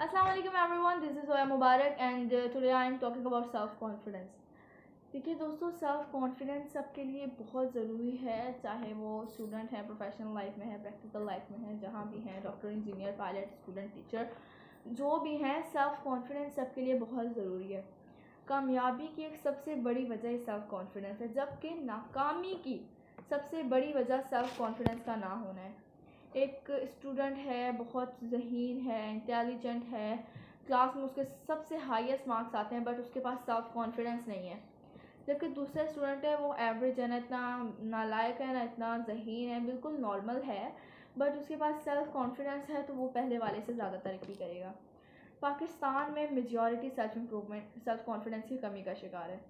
Assalamu alaikum everyone, this is Zoya Mubarak and today I am talking about self confidence. देखिए दोस्तों, self confidence सबके लिए बहुत ज़रूरी है, चाहे वो स्टूडेंट है, प्रोफेशनल लाइफ में है, प्रैक्टिकल लाइफ में है, जहाँ भी हैं, doctor, engineer, pilot, student, teacher, जो भी हैं, सेल्फ कॉन्फिडेंस सबके लिए बहुत ज़रूरी है। कामयाबी की एक सबसे बड़ी वजह सेल्फ कॉन्फिडेंस है, जबकि नाकामी की सबसे बड़ी वजह सेल्फ कॉन्फिडेंस का ना होना है। एक स्टूडेंट है, बहुत ज़हीन है, इंटेलिजेंट है, क्लास में उसके सबसे हाईएस्ट मार्क्स आते हैं, बट उसके पास सेल्फ कॉन्फिडेंस नहीं है। जबकि दूसरा स्टूडेंट है, वो एवरेज है, ना इतना नालायक है, ना इतना ज़हीन है, बिल्कुल नॉर्मल है, बट उसके पास सेल्फ कॉन्फिडेंस है, तो वो पहले वाले से ज़्यादा तरक्की करेगा। पाकिस्तान में मेजॉरिटी सेल्फ कॉन्फिडेंस की कमी का शिकार है।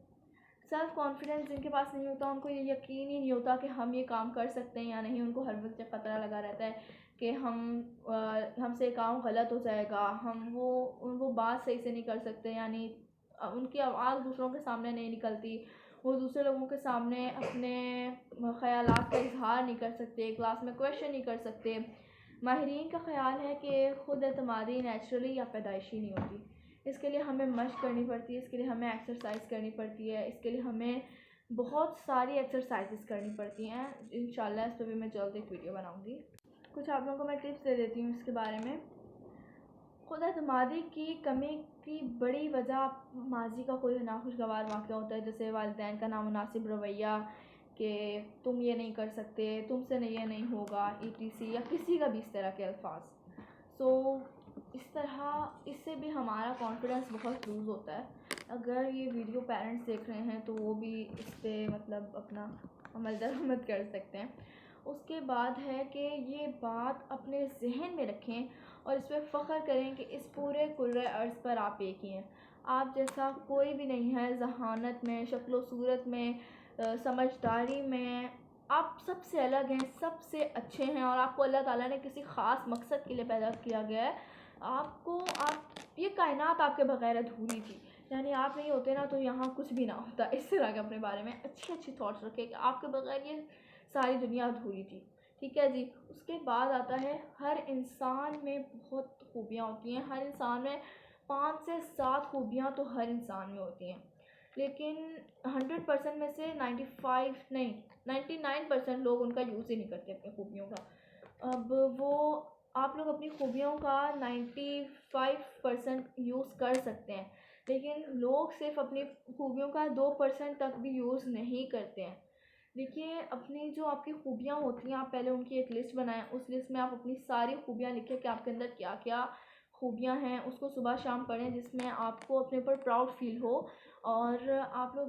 सेल्फ कॉन्फिडेंस जिनके पास नहीं होता, उनको ये यकीन ही नहीं होता कि हम ये काम कर सकते हैं या नहीं। उनको हर वक्त ख़तरा लगा रहता है कि हमसे काम गलत हो जाएगा, वो बात सही से नहीं कर सकते, यानी उनकी आवाज़ दूसरों के सामने नहीं निकलती, वो दूसरे लोगों के सामने अपने ख़यालात का इजहार नहीं कर सकते, क्लास में क्वेश्चन नहीं कर सकते। माहिरीन का ख़्याल है कि खुद एतमादी नेचुरली या पैदाइशी नहीं होती, इसके लिए हमें मशक करनी पड़ती है, इसके लिए हमें एक्सरसाइज करनी पड़ती है, इसके लिए हमें बहुत सारी एक्सरसाइजेस करनी पड़ती हैं। इंशाल्लाह इस पर भी मैं जल्द एक वीडियो बनाऊंगी। कुछ आप लोगों को मैं टिप्स दे देती हूँ इसके बारे में। खुद एतमादी की कमी की बड़ी वजह माजी का कोई नाखुशगवार वाक़या होता है, जैसे वालिदैन का नामुनासिब रवैया कि तुम ये नहीं कर सकते, तुमसे नहीं ये नहीं होगा, ETC, या किसी का भी इस तरह के अल्फाज। इस तरह इससे भी हमारा कॉन्फिडेंस बहुत लूज़ होता है। अगर ये वीडियो पेरेंट्स देख रहे हैं तो वो भी इस पर मतलब अपना अमल दरामद कर सकते हैं। उसके बाद है कि ये बात अपने जहन में रखें और इस पर फ़ख्र करें कि इस पूरे कुर्रे अर्ज़ पर आप एक ही हैं। आप जैसा कोई भी नहीं है, ज़हानत में, शक्ल सूरत में, समझदारी में, आप सबसे अलग हैं, सबसे अच्छे हैं, और आपको अल्लाह ताला ने किसी ख़ास मकसद के लिए पैदा किया गया है। ये कायनात आपके बग़ैर अधूरी थी, यानी आप नहीं होते ना तो यहाँ कुछ भी ना होता। इस तरह के अपने बारे में अच्छी अच्छी थॉट्स रखें कि आपके बग़ैर ये सारी दुनिया अधूरी थी। ठीक है जी। उसके बाद आता है, हर इंसान में बहुत खूबियाँ होती हैं, हर इंसान में 5 से 7 खूबियाँ तो हर इंसान में होती हैं, लेकिन 100% में से 99% लोग उनका यूज़ ही नहीं करते अपनी खूबियों का। अब वो आप लोग अपनी खूबियों का 95% यूज़ कर सकते हैं, लेकिन लोग सिर्फ अपनी खूबियों का 2% तक भी यूज़ नहीं करते हैं। देखिए, अपनी जो आपकी खूबियाँ होती हैं, आप पहले उनकी एक लिस्ट बनाएं। उस लिस्ट में आप अपनी सारी खूबियाँ लिखें कि आपके अंदर क्या क्या खूबियाँ हैं, उसको सुबह शाम पढ़ें, जिसमें आपको अपने ऊपर प्राउड फील हो। और आप लोग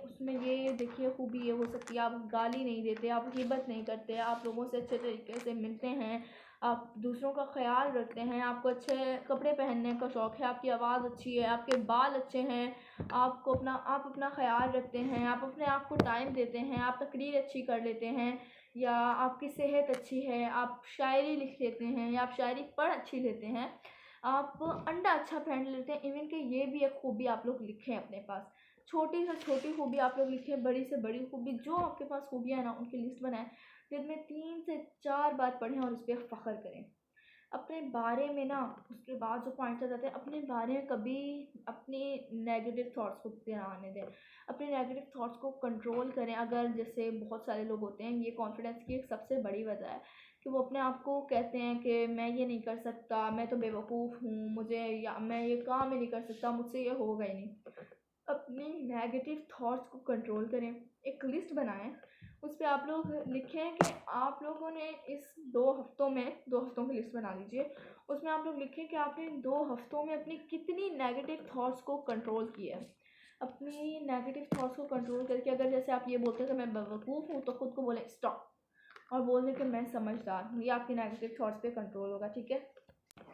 उसमें ये देखिए, खूबी ये हो सकती है, आप गाली नहीं देते, आप ग़ीबत नहीं करते, आप लोगों से अच्छे तरीके से मिलते हैं, आप दूसरों का ख्याल रखते हैं, आपको अच्छे कपड़े पहनने का शौक़ है, आपकी आवाज़ अच्छी है, आपके बाल अच्छे हैं, आप अपना ख्याल रखते हैं, आप अपने आप को टाइम देते हैं, आप तकरीर अच्छी कर लेते हैं, या आपकी सेहत अच्छी है, आप शायरी लिख लेते हैं, या आप शायरी पढ़ अच्छी लेते हैं, आप अंडा अच्छा पहन लेते हैं। इवन कि ये भी एक खूबी आप लोग लिखें अपने पास। छोटी से छोटी खूबी आप लोग लिखें, बड़ी से बड़ी खूबी, जो आपके पास खूबियाँ हैं ना, उनकी लिस्ट बनाएं, दिन में 3 से 4 बार पढ़ें और उस पर फ़ख्र करें अपने बारे में ना। उसके बाद जो पॉइंट्स आ जाते हैं, अपने बारे में कभी अपनी नेगेटिव थॉट्स को ना आने दें, अपने नेगेटिव थॉट्स को कंट्रोल करें। अगर जैसे बहुत सारे लोग होते हैं, ये कॉन्फिडेंस की एक सबसे बड़ी वजह है कि वो अपने आप को कहते हैं कि मैं ये नहीं कर सकता, मैं तो बेवकूफ़ हूँ, या मैं ये काम ही नहीं कर सकता, मुझसे ये होगा ही नहीं। अपनी नेगेटिव थॉट्स को कंट्रोल करें, एक लिस्ट बनाएं, उस पर आप लोग लिखें कि आप लोगों ने इस 2 हफ्तों की लिस्ट बना लीजिए। उसमें आप लोग लिखें कि आपने इन 2 हफ्तों में अपनी कितनी नेगेटिव थॉट्स को कंट्रोल किया है। अपनी नेगेटिव थॉट्स को कंट्रोल करके, अगर जैसे आप ये बोलते हैं कि मैं बेवकूफ़ हूँ, तो ख़ुद को बोलें स्टॉप, और बोल दें कि मैं समझदार हूँ। ये आपकी नेगेटिव थॉट्स पे कंट्रोल होगा। ठीक है,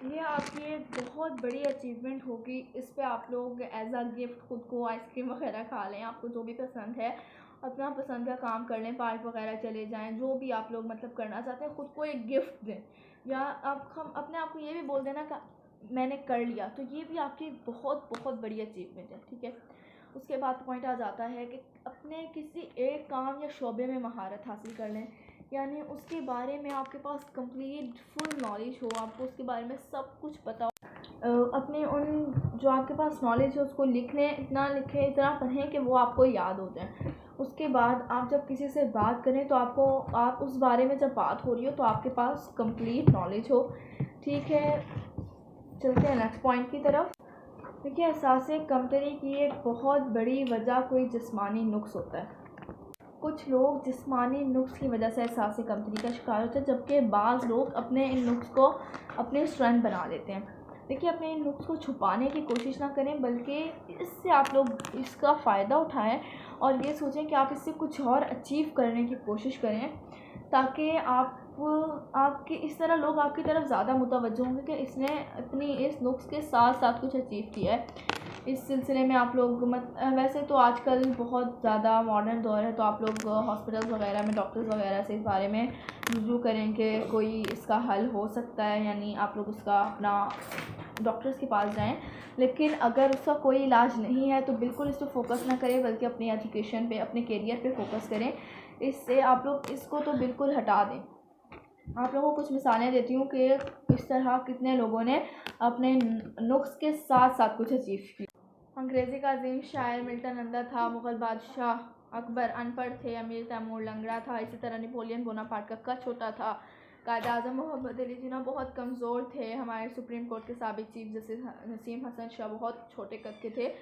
ये आपकी एक बहुत बड़ी अचीवमेंट होगी। इस पे आप लोग एज अ गिफ्ट खुद को आइसक्रीम वगैरह खा लें, आपको जो भी पसंद है अपना पसंद का काम कर लें, पार्क वगैरह चले जाएं, जो भी आप लोग मतलब करना चाहते हैं, ख़ुद को एक गिफ्ट दें। या हम अपने आप को ये भी बोल देना कि मैंने कर लिया, तो ये भी आपकी बहुत बहुत बड़ी अचीवमेंट है। ठीक है, उसके बाद पॉइंट आ जाता है कि अपने किसी एक काम या शोबे में महारत हासिल कर लें, यानी उसके बारे में आपके पास कंप्लीट फुल नॉलेज हो, आपको उसके बारे में सब कुछ पता हो। اپنے ان جو آپ کے پاس نالج ہے اس کو لکھ لیں، اتنا لکھیں، اتنا پڑھیں کہ وہ آپ کو یاد ہو جائیں. اس کے بعد آپ جب کسی سے بات کریں تو آپ اس بارے میں جب بات ہو رہی ہو تو آپ کے پاس کمپلیٹ نالج ہو. ٹھیک ہے، چلتے ہیں نیکسٹ پوائنٹ کی طرف. دیکھیے، احساس کمتری کی ایک بہت بڑی وجہ کوئی جسمانی نقص ہوتا ہے. کچھ لوگ جسمانی نقص کی وجہ سے احساس کمتری کا شکار ہوتے ہیں، جبکہ بعض لوگ اپنے ان نقص کو اپنے اسٹرینتھ بنا لیتے ہیں. دیکھیے، اپنے ان نقص کو چھپانے کی کوشش نہ کریں، بلکہ اس سے آپ لوگ اس کا فائدہ اٹھائیں اور یہ سوچیں کہ آپ اس سے کچھ اور اچیو کرنے کی کوشش کریں، تاکہ آپ کی اس طرح لوگ آپ کی طرف زیادہ متوجہ ہوں گے کہ اس نے اپنی اس نقص کے ساتھ ساتھ کچھ اچیو کیا ہے. اس سلسلے میں آپ لوگ ویسے تو آج کل بہت زیادہ ماڈرن دور ہے، تو آپ لوگ ہاسپٹلس وغیرہ میں ڈاکٹرز وغیرہ سے اس بارے میں رجوع کریں کہ کوئی اس کا حل ہو سکتا ہے، یعنی آپ لوگ اس کا اپنا ڈاکٹرز کے پاس جائیں. لیکن اگر اس کا کوئی علاج نہیں ہے تو بالکل اس پہ فوکس نہ کریں، بلکہ اپنی ایجوکیشن پہ، اپنے کیریئر پہ فوکس کریں. اس سے آپ لوگ اس کو تو بالکل ہٹا دیں. آپ لوگوں کو کچھ مثالیں دیتی ہوں کہ اس طرح کتنے لوگوں نے اپنے نقص کے ساتھ ساتھ کچھ اچیو کیا. انگریزی کا عظیم شاعر ملٹن اندھا تھا، مغل بادشاہ اکبر ان پڑھ تھے، امیر تیمور لنگڑا تھا، اسی طرح نیپولین بوناپارٹ کا قد چھوٹا تھا، قائد اعظم محمد علی جناح بہت کمزور تھے، ہمارے سپریم کورٹ کے سابق چیف جسٹس نسیم حسن شاہ بہت چھوٹے قد کے تھے،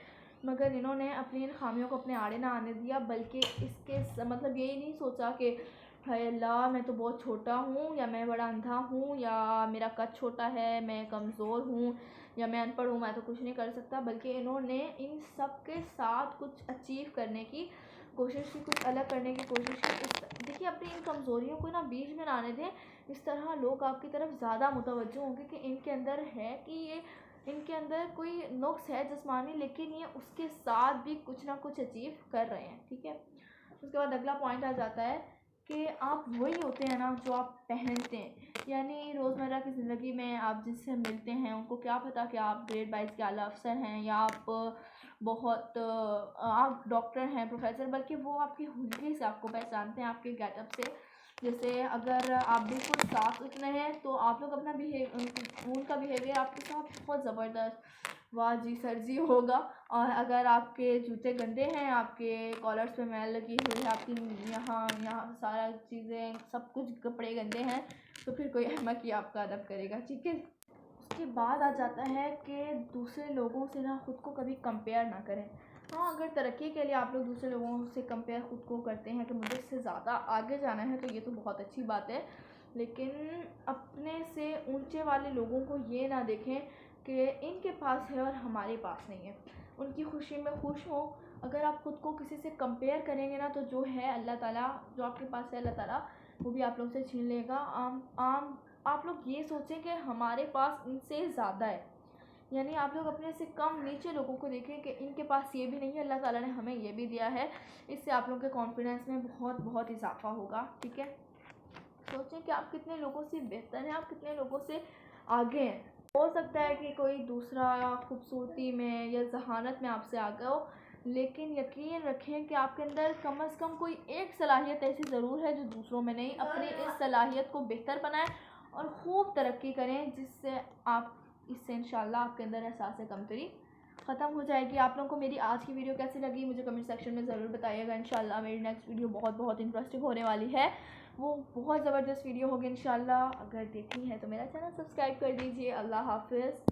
مگر انہوں نے اپنی ان خامیوں کو اپنے آڑے نہ آنے دیا، بلکہ اس کے مطلب یہی نہیں سوچا کہ ہائے اللہ میں تو بہت چھوٹا ہوں، یا میں بڑا اندھا ہوں، یا میرا قد چھوٹا ہے، میں کمزور ہوں، یا میں ان پڑھ ہوں، میں تو کچھ نہیں کر سکتا. بلکہ انہوں نے ان سب کے ساتھ کچھ اچیو کرنے کی کوشش کی، کچھ الگ کرنے کی کوشش کی. دیکھیے، اپنی ان کمزوریوں کو نا بیچ میں لانے دیں. اس طرح لوگ آپ کی طرف زیادہ متوجہ ہوں گے کہ ان کے اندر ہے، کہ یہ ان کے اندر کوئی نقص ہے جسمانی، لیکن یہ اس کے ساتھ بھی کچھ نہ کچھ اچیو کر رہے ہیں. ٹھیک ہے، اس کے بعد اگلا پوائنٹ آ جاتا ہے کہ آپ وہی ہوتے ہیں نا جو آپ پہنتے ہیں. یعنی روزمرہ کی زندگی میں آپ جس سے ملتے ہیں ان کو کیا پتہ کہ آپ گریڈ 22 کے اعلیٰ افسر ہیں، یا آپ ڈاکٹر ہیں، پروفیسر، بلکہ وہ آپ کی حلیے سے آپ کو پہچانتے ہیں، آپ کے گیٹ اپ سے. جیسے اگر آپ بالکل صاف ستھرے ہیں تو آپ لوگ اپنا ان کا بیہیویئر آپ کے ساتھ بہت زبردست واہ جی سر جی ہوگا. اور اگر آپ کے جوتے گندے ہیں، آپ کے کالرس پہ میل لگی ہوئی ہے، آپ کی یہاں سارا چیزیں سب کچھ کپڑے گندے ہیں، تو پھر کوئی احمق ہی آپ کا ادب کرے گا. ٹھیک ہے، اس کے بعد آ جاتا ہے کہ دوسرے لوگوں سے نا خود کو کبھی کمپیئر نہ کریں. ہاں، اگر ترقی کے لیے آپ لوگ دوسرے لوگوں سے کمپیئر خود کو کرتے ہیں کہ مجھے اس سے زیادہ آگے جانا ہے، تو یہ تو بہت اچھی بات ہے. لیکن اپنے سے اونچے والے لوگوں کو یہ نہ دیکھیں کہ ان کے پاس ہے اور ہمارے پاس نہیں ہے. ان کی خوشی میں خوش ہوں. اگر آپ خود کو کسی سے کمپیئر کریں گے نا تو جو ہے اللہ تعالیٰ، جو آپ کے پاس ہے اللہ تعالیٰ وہ بھی آپ لوگ سے چھین لے گا. آپ لوگ یہ سوچیں کہ ہمارے پاس ان سے زیادہ ہے، یعنی آپ لوگ اپنے سے کم نیچے لوگوں کو دیکھیں کہ ان کے پاس یہ بھی نہیں ہے، اللہ تعالیٰ نے ہمیں یہ بھی دیا ہے. اس سے آپ لوگوں کے کانفیڈنس میں بہت بہت اضافہ ہوگا. ٹھیک ہے، سوچیں کہ آپ کتنے لوگوں سے بہتر ہیں، آپ کتنے لوگوں سے آگے ہیں. ہو سکتا ہے کہ کوئی دوسرا خوبصورتی میں یا ذہانت میں آپ سے آگے ہو، لیکن یقین رکھیں کہ آپ کے اندر کم از کم کوئی ایک صلاحیت ایسی ضرور ہے جو دوسروں میں نہیں. اپنی اس صلاحیت کو بہتر بنائیں اور خوب ترقی کریں، جس سے اس سے انشاءاللہ آپ کے اندر احساس کمتری ختم ہو جائے گی. آپ لوگوں کو میری آج کی ویڈیو کیسی لگی مجھے کمنٹ سیکشن میں ضرور بتائیے گا. انشاءاللہ میری نیکسٹ ویڈیو بہت انٹرسٹنگ ہونے والی ہے، وہ بہت زبردست ویڈیو ہوگی انشاءاللہ. اگر دیکھنی ہے تو میرا چینل سبسکرائب کر دیجیے. اللہ حافظ.